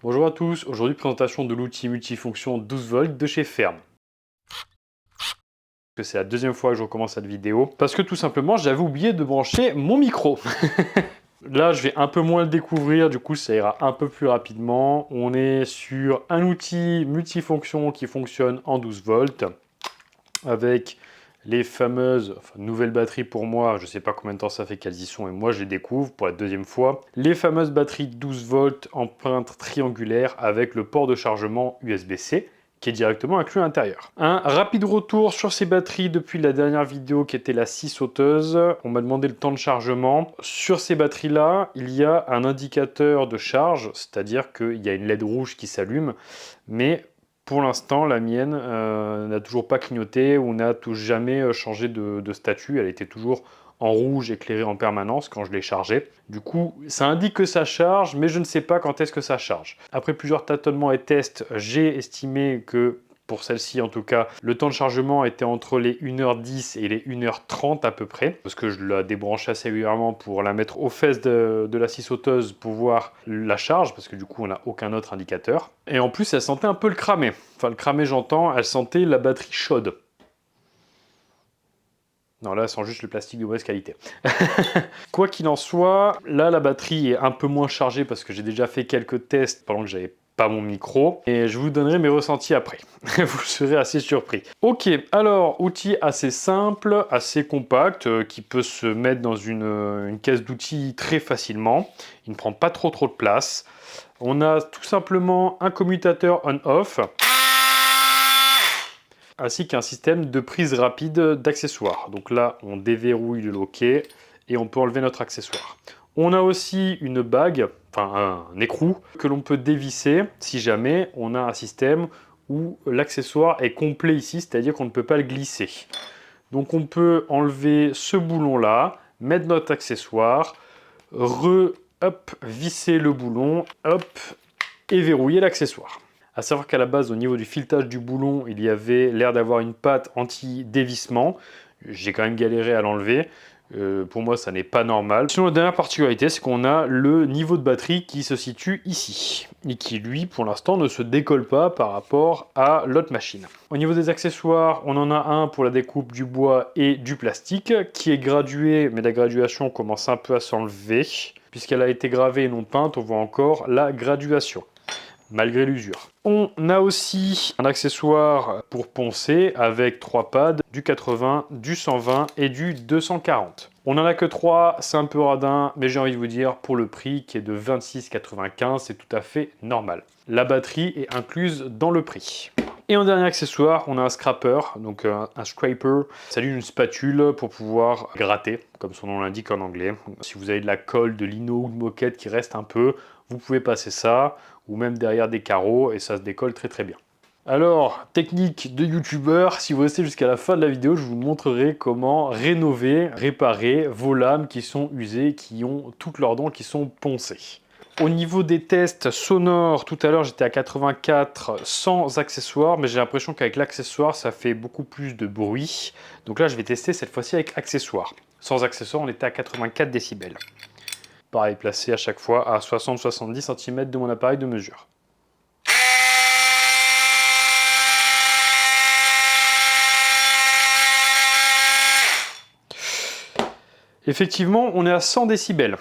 Bonjour à tous, aujourd'hui présentation de l'outil multifonction 12 volts de chez Ferme. C'est la deuxième fois que je recommence cette vidéo, parce que tout simplement j'avais oublié de brancher mon micro. Là je vais un peu moins le découvrir, du coup ça ira un peu plus rapidement. On est sur un outil multifonction qui fonctionne en 12 volts, avec les fameuses nouvelles batteries pour moi, je ne sais pas combien de temps ça fait qu'elles y sont et moi je les découvre pour la deuxième fois. Les fameuses batteries 12 volts en pointe triangulaire avec le port de chargement USB-C qui est directement inclus à l'intérieur. Un rapide retour sur ces batteries depuis la dernière vidéo qui était la scie sauteuse. On m'a demandé le temps de chargement. Sur ces batteries-là, il y a un indicateur de charge, c'est-à-dire qu'il y a une LED rouge qui s'allume, mais pour l'instant, la mienne n'a toujours pas clignoté ou n'a jamais changé de statut. Elle était toujours en rouge éclairée en permanence quand je l'ai chargée. Du coup, ça indique que ça charge, mais je ne sais pas quand est-ce que ça charge. Après plusieurs tâtonnements et tests, j'ai estimé que, pour celle-ci en tout cas, le temps de chargement était entre les 1h10 et les 1h30 à peu près, parce que je la débranche assez régulièrement pour la mettre aux fesses de la scie sauteuse pour voir la charge, parce que du coup on n'a aucun autre indicateur. Et en plus elle sentait un peu le cramé. Enfin le cramé j'entends, elle sentait la batterie chaude. Non, là, elle sent juste le plastique de mauvaise qualité. Quoi qu'il en soit, là, la batterie est un peu moins chargée parce que j'ai déjà fait quelques tests pendant que j'avais pas mon micro. Et je vous donnerai mes ressentis après. Vous serez assez surpris. Ok, alors, outil assez simple, assez compact, qui peut se mettre dans une caisse d'outils très facilement. Il ne prend pas trop de place. On a tout simplement un commutateur on-off, ainsi qu'un système de prise rapide d'accessoires. Donc là, on déverrouille le loquet et on peut enlever notre accessoire. On a aussi une bague, enfin un écrou, que l'on peut dévisser si jamais on a un système où l'accessoire est complet ici, c'est-à-dire qu'on ne peut pas le glisser. Donc on peut enlever ce boulon-là, mettre notre accessoire, visser le boulon, hop, et verrouiller l'accessoire. À savoir qu'à la base, au niveau du filetage du boulon, il y avait l'air d'avoir une patte anti-dévissement. J'ai quand même galéré à l'enlever. Pour moi, ça n'est pas normal. Sinon, la dernière particularité, c'est qu'on a le niveau de batterie qui se situe ici. Et qui, lui, pour l'instant, ne se décolle pas par rapport à l'autre machine. Au niveau des accessoires, on en a un pour la découpe du bois et du plastique, qui est gradué, mais la graduation commence un peu à s'enlever. Puisqu'elle a été gravée et non peinte, on voit encore la graduation, malgré l'usure. On a aussi un accessoire pour poncer avec 3 pads, du 80, du 120 et du 240. On n'en a que 3, c'est un peu radin, mais j'ai envie de vous dire, pour le prix qui est de 26,95, c'est tout à fait normal. La batterie est incluse dans le prix. Et en dernier accessoire, on a un scraper, donc un scraper. C'est une spatule pour pouvoir gratter, comme son nom l'indique en anglais. Si vous avez de la colle, de lino ou de moquette qui reste un peu, vous pouvez passer ça, ou même derrière des carreaux, et ça se décolle très très bien. Alors, technique de youtubeur, si vous restez jusqu'à la fin de la vidéo, je vous montrerai comment réparer vos lames qui sont usées, qui ont toutes leurs dents qui sont poncées. Au niveau des tests sonores, tout à l'heure j'étais à 84 sans accessoires, mais j'ai l'impression qu'avec l'accessoire ça fait beaucoup plus de bruit. Donc là je vais tester cette fois-ci avec accessoire. Sans accessoire on était à 84 décibels. Pareil, placé à chaque fois à 60-70 cm de mon appareil de mesure. Effectivement, on est à 100 décibels,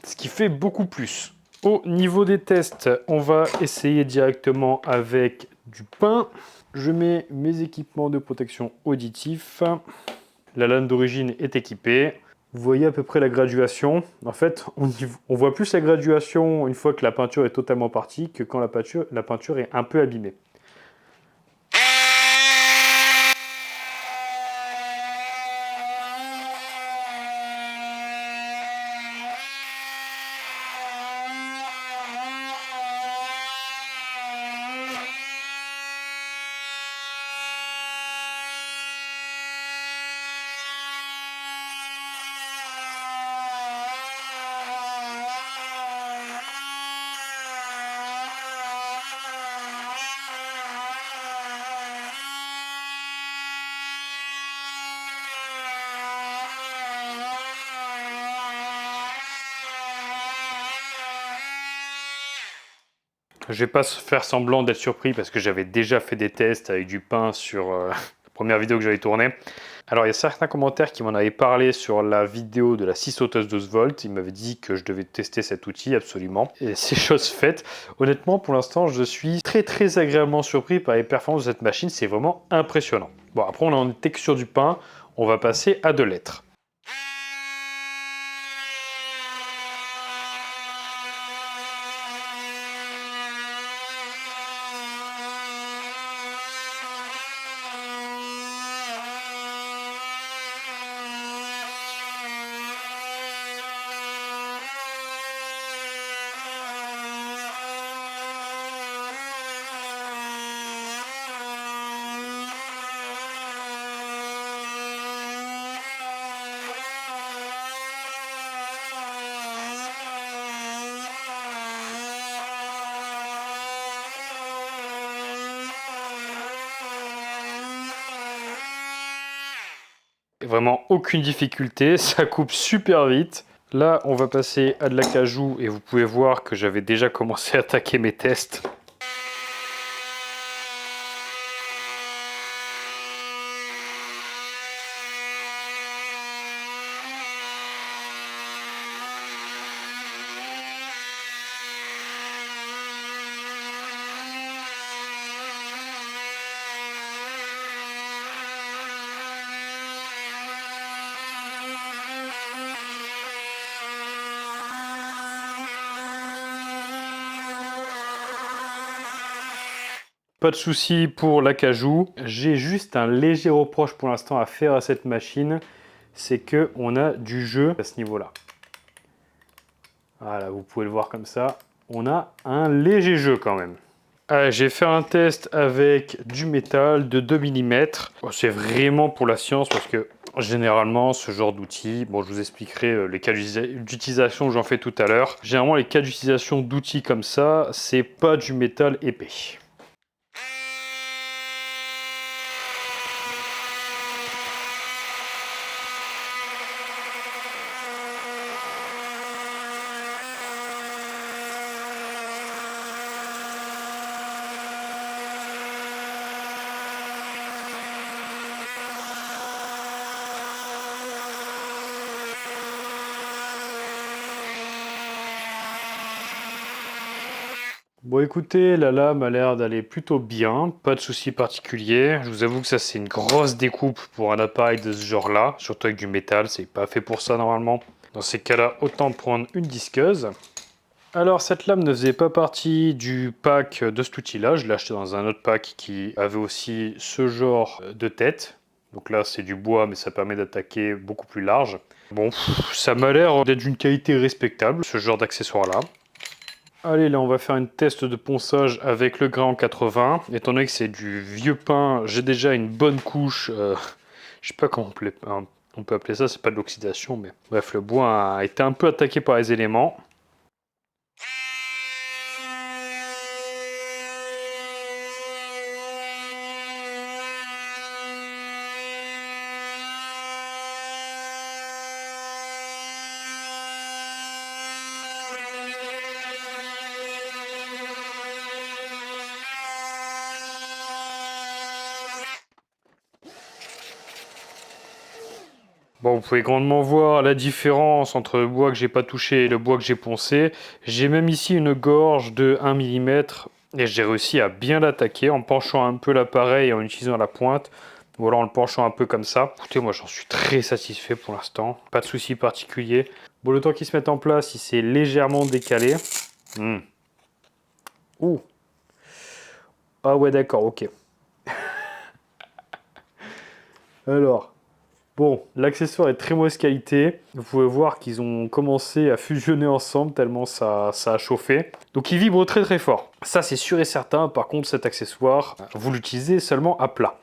ce qui fait beaucoup plus. Au niveau des tests, on va essayer directement avec du pain. Je mets mes équipements de protection auditif. La lame d'origine est équipée. Vous voyez à peu près la graduation. En fait, on voit plus la graduation une fois que la peinture est totalement partie que quand la peinture est un peu abîmée. Je vais pas faire semblant d'être surpris parce que j'avais déjà fait des tests avec du pain sur la première vidéo que j'avais tournée. Alors il y a certains commentaires qui m'en avaient parlé sur la vidéo de la scie sauteuse 12 volts. Ils m'avaient dit que je devais tester cet outil absolument. Et c'est chose faite. Honnêtement, pour l'instant, je suis très agréablement surpris par les performances de cette machine. C'est vraiment impressionnant. Bon, après on en était que sur du pain. On va passer à de l'être. Vraiment aucune difficulté, ça coupe super vite. Là, on va passer à de l'acajou et vous pouvez voir que j'avais déjà commencé à attaquer mes tests. Pas de souci pour l'acajou. J'ai juste un léger reproche pour l'instant à faire à cette machine, c'est que on a du jeu à ce niveau-là. Voilà, vous pouvez le voir comme ça. On a un léger jeu quand même. Allez, j'ai fait un test avec du métal de 2 mm. C'est vraiment pour la science parce que généralement ce genre d'outils, bon, je vous expliquerai les cas d'utilisation que j'en fais tout à l'heure. Généralement les cas d'utilisation d'outils comme ça, c'est pas du métal épais. Bon écoutez, la lame a l'air d'aller plutôt bien, pas de souci particulier. Je vous avoue que ça c'est une grosse découpe pour un appareil de ce genre-là, surtout avec du métal, c'est pas fait pour ça normalement. Dans ces cas-là, autant prendre une disqueuse. Alors cette lame ne faisait pas partie du pack de cet outil-là, je l'ai acheté dans un autre pack qui avait aussi ce genre de tête. Donc là c'est du bois mais ça permet d'attaquer beaucoup plus large. Bon, ça m'a l'air d'être d'une qualité respectable, ce genre d'accessoire-là. Allez, là on va faire une test de ponçage avec le grain en 80. Étant donné que c'est du vieux pain, j'ai déjà une bonne couche. Je sais pas comment on peut appeler ça, c'est pas de l'oxydation, mais bref, le bois a été un peu attaqué par les éléments. Bon, vous pouvez grandement voir la différence entre le bois que j'ai pas touché et le bois que j'ai poncé. J'ai même ici une gorge de 1 mm et j'ai réussi à bien l'attaquer en penchant un peu l'appareil et en utilisant la pointe. Ou alors en le penchant un peu comme ça. Écoutez, moi j'en suis très satisfait pour l'instant. Pas de souci particulier. Bon, le temps qu'il se mette en place, il s'est légèrement décalé. Ouh. Ah ouais, d'accord, ok. Alors... Bon, l'accessoire est très mauvaise qualité. Vous pouvez voir qu'ils ont commencé à fusionner ensemble tellement ça a chauffé. Donc il vibre très fort. Ça c'est sûr et certain. Par contre cet accessoire, vous l'utilisez seulement à plat.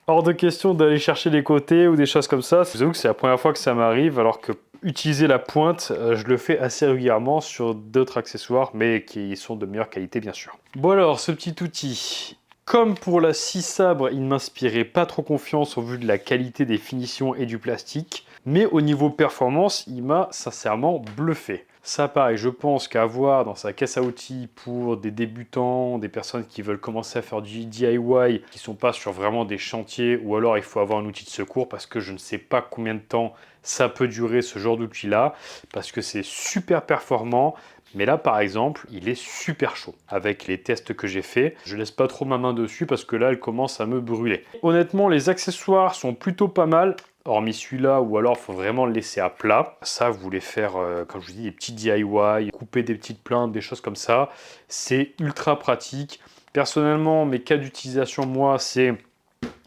Hors de question d'aller chercher les côtés ou des choses comme ça. Je vous avoue que c'est la première fois que ça m'arrive alors que utiliser la pointe, je le fais assez régulièrement sur d'autres accessoires mais qui sont de meilleure qualité bien sûr. Bon alors, ce petit outil... Comme pour la scie sabre, il ne m'inspirait pas trop confiance au vu de la qualité des finitions et du plastique. Mais au niveau performance, il m'a sincèrement bluffé. Ça pareil, je pense qu'avoir dans sa caisse à outils pour des débutants, des personnes qui veulent commencer à faire du DIY, qui ne sont pas sur vraiment des chantiers, ou alors il faut avoir un outil de secours parce que je ne sais pas combien de temps ça peut durer ce genre d'outil-là, parce que c'est super performant. Mais là, par exemple, il est super chaud. Avec les tests que j'ai faits, je laisse pas trop ma main dessus parce que là, elle commence à me brûler. Honnêtement, les accessoires sont plutôt pas mal. Hormis celui-là, ou alors il faut vraiment le laisser à plat. Ça, vous voulez faire, comme je vous dis, des petits DIY, couper des petites plaintes, des choses comme ça. C'est ultra pratique. Personnellement, mes cas d'utilisation, moi, c'est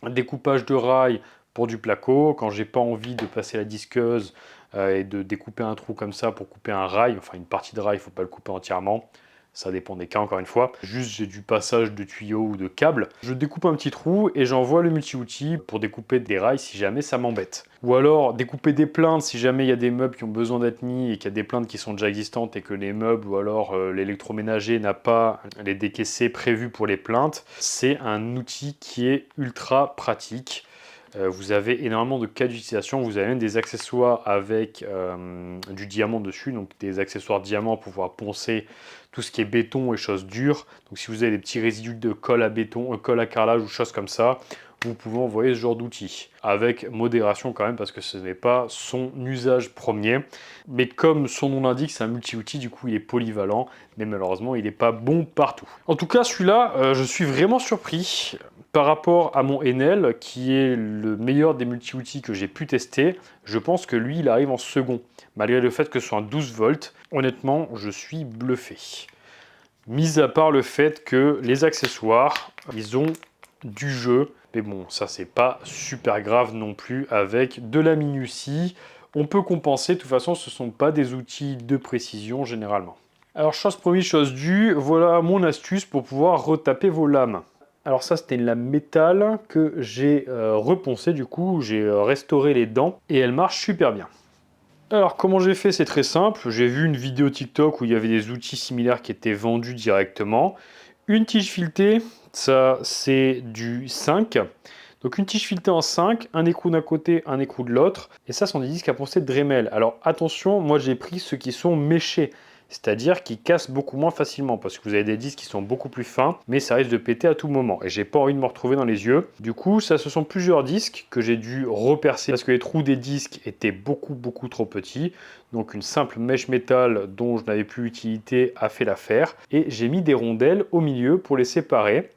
un découpage de rails pour du placo. Quand j'ai pas envie de passer la disqueuse et de découper un trou comme ça pour couper un rail, enfin une partie de rail, il ne faut pas le couper entièrement. Ça dépend des cas, encore une fois. Juste, j'ai du passage de tuyaux ou de câbles. Je découpe un petit trou et j'envoie le multi-outil pour découper des rails si jamais ça m'embête. Ou alors, découper des plaintes si jamais il y a des meubles qui ont besoin d'être mis et qu'il y a des plaintes qui sont déjà existantes et que les meubles ou alors l'électroménager n'a pas les décaissés prévus pour les plaintes. C'est un outil qui est ultra pratique. Vous avez énormément de cas d'utilisation. Vous avez même des accessoires avec du diamant dessus, donc des accessoires diamants pour pouvoir poncer tout ce qui est béton et choses dures. Donc si vous avez des petits résidus de colle à béton, colle à carrelage ou choses comme ça, vous pouvez envoyer ce genre d'outil. Avec modération quand même, parce que ce n'est pas son usage premier. Mais comme son nom l'indique, c'est un multi-outil, du coup il est polyvalent, mais malheureusement il n'est pas bon partout. En tout cas, celui-là, je suis vraiment surpris. Par rapport à mon Enel, qui est le meilleur des multi-outils que j'ai pu tester, je pense que lui, il arrive en second. Malgré le fait que ce soit un 12 volts, honnêtement, je suis bluffé. Mis à part le fait que les accessoires, ils ont du jeu. Mais bon, ça, c'est pas super grave non plus avec de la minutie. On peut compenser, de toute façon, ce ne sont pas des outils de précision généralement. Alors, chose promise, chose due, voilà mon astuce pour pouvoir retaper vos lames. Alors ça, c'était une lame métal que j'ai reponcée, du coup, j'ai restauré les dents et elle marche super bien. Alors comment j'ai fait, c'est très simple. J'ai vu une vidéo TikTok où il y avait des outils similaires qui étaient vendus directement. Une tige filetée, ça c'est du 5. Donc une tige filetée en 5, un écrou d'un côté, un écrou de l'autre. Et ça sont des disques à poncer Dremel. Alors attention, moi j'ai pris ceux qui sont méchés. C'est-à-dire qui cassent beaucoup moins facilement parce que vous avez des disques qui sont beaucoup plus fins, mais ça risque de péter à tout moment. Et j'ai pas envie de me retrouver dans les yeux. Du coup, ça, ce sont plusieurs disques que j'ai dû repercer parce que les trous des disques étaient beaucoup trop petits. Donc une simple mèche métal dont je n'avais plus utilité a fait l'affaire. Et j'ai mis des rondelles au milieu pour les séparer.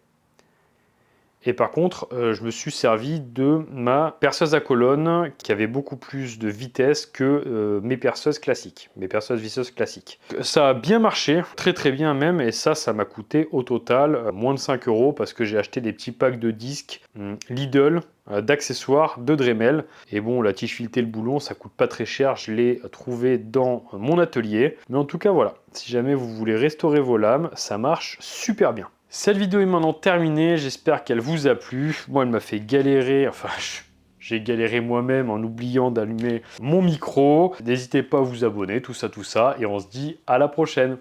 Et par contre, je me suis servi de ma perceuse à colonne qui avait beaucoup plus de vitesse que mes perceuses classiques, mes perceuses visseuses classiques. Ça a bien marché, très bien même, et ça m'a coûté au total moins de 5 € parce que j'ai acheté des petits packs de disques Lidl d'accessoires de Dremel. Et bon, la tige filetée, le boulon, ça coûte pas très cher, je l'ai trouvé dans mon atelier. Mais en tout cas, voilà, si jamais vous voulez restaurer vos lames, ça marche super bien. Cette vidéo est maintenant terminée, j'espère qu'elle vous a plu. Moi, elle m'a fait galérer, enfin, j'ai galéré moi-même en oubliant d'allumer mon micro. N'hésitez pas à vous abonner, tout ça, et on se dit à la prochaine.